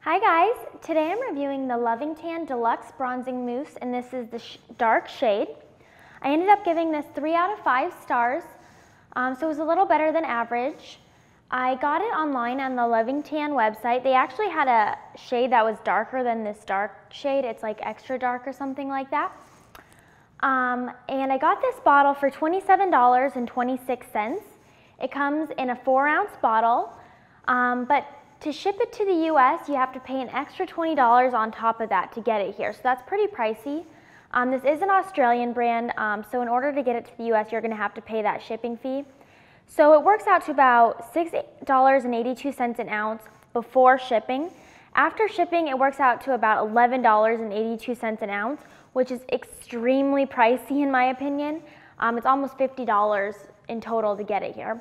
Hi guys, today I'm reviewing the Loving Tan Deluxe Bronzing Mousse, and this is the dark shade. I ended up giving this 3 out of 5 stars, so it was a little better than average. I got it online on the Loving Tan website. They actually had a shade that was darker than this dark shade. It's like extra dark or something like that. And I got this bottle for $27.26. It comes in a 4-ounce bottle, but to ship it to the US, you have to pay an extra $20 on top of that to get it here. So that's pretty pricey. This is an Australian brand, so in order to get it to the US, you're going to have to pay that shipping fee. So it works out to about $6.82 an ounce before shipping. After shipping, it works out to about $11.82 an ounce, which is extremely pricey in my opinion. It's almost $50 in total to get it here.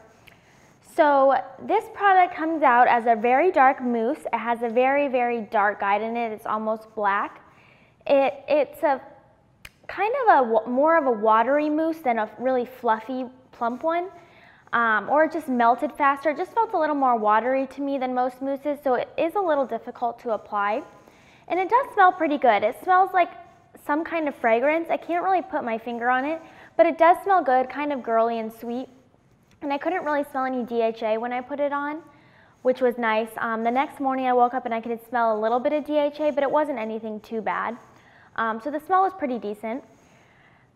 So this product comes out as a very dark mousse. It has a very, very dark guide in it. It's almost black. It's a kind of more of a watery mousse than a really fluffy, plump one. Or it just melted faster. It just felt a little more watery to me than most mousses, so it is a little difficult to apply. And it does smell pretty good. It smells like some kind of fragrance. I can't really put my finger on it, but it does smell good, kind of girly and sweet. And I couldn't really smell any DHA when I put it on, which was nice. The next morning I woke up and I could smell a little bit of DHA, but it wasn't anything too bad. So the smell was pretty decent.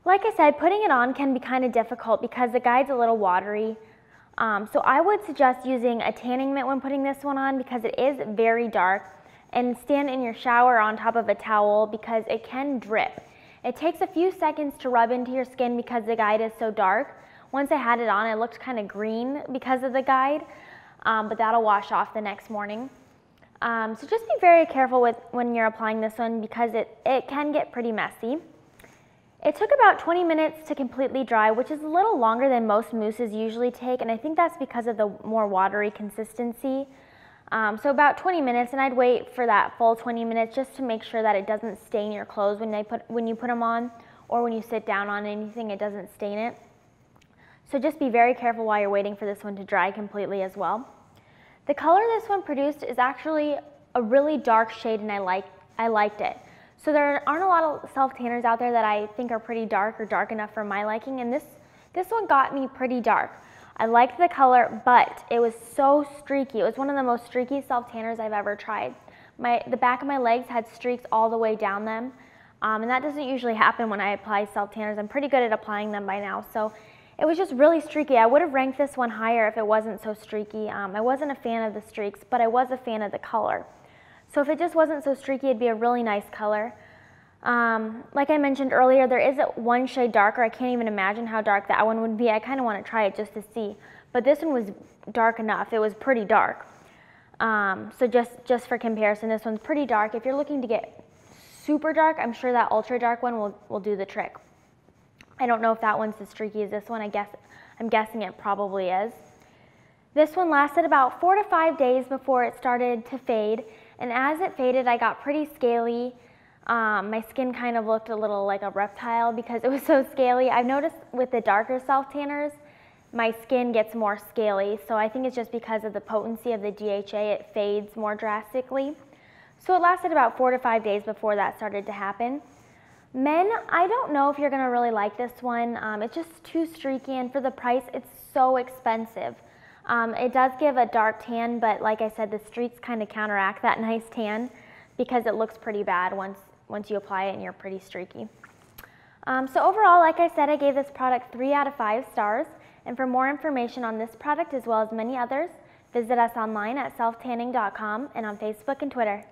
Like I said, putting it on can be kind of difficult because the guide's a little watery. So I would suggest using a tanning mitt when putting this one on because it is very dark, and stand in your shower on top of a towel because it can drip. It takes a few seconds to rub into your skin because the guide is so dark. Once I had it on, it looked kind of green because of the guide, but that'll wash off the next morning. So just be very careful when you're applying this one because it can get pretty messy. It took about 20 minutes to completely dry, which is a little longer than most mousses usually take, and I think that's because of the more watery consistency. So about 20 minutes, and I'd wait for that full 20 minutes just to make sure that it doesn't stain your clothes when you put them on, or when you sit down on anything, it doesn't stain it. So just be very careful while you're waiting for this one to dry completely as well. The color this one produced is actually a really dark shade, and I liked it. So there aren't a lot of self-tanners out there that I think are pretty dark or dark enough for my liking, and this one got me pretty dark. I liked the color, but it was so streaky. It was one of the most streaky self-tanners I've ever tried. The back of my legs had streaks all the way down them, and that doesn't usually happen when I apply self-tanners. I'm pretty good at applying them by now, so it was just really streaky. I would have ranked this one higher if it wasn't so streaky. I wasn't a fan of the streaks, but I was a fan of the color. So if it just wasn't so streaky, it'd be a really nice color. Like I mentioned earlier, there is one shade darker. I can't even imagine how dark that one would be. I kind of want to try it just to see. But this one was dark enough. It was pretty dark. So just for comparison, this one's pretty dark. If you're looking to get super dark, I'm sure that ultra dark one will do the trick. I don't know if that one's as streaky as this one. I'm guessing it probably is. This one lasted about 4 to 5 days before it started to fade, and as it faded, I got pretty scaly. My skin kind of looked a little like a reptile because it was so scaly. I've noticed with the darker self-tanners, my skin gets more scaly, so I think it's just because of the potency of the DHA, it fades more drastically. So it lasted about 4 to 5 days before that started to happen. Men, I don't know if you're going to really like this one. It's just too streaky, and for the price, it's so expensive. It does give a dark tan, but like I said, the streaks kind of counteract that nice tan because it looks pretty bad once you apply it and you're pretty streaky. So overall, like I said, I gave this product 3 out of 5 stars. And for more information on this product as well as many others, visit us online at SelfTanning.com and on Facebook and Twitter.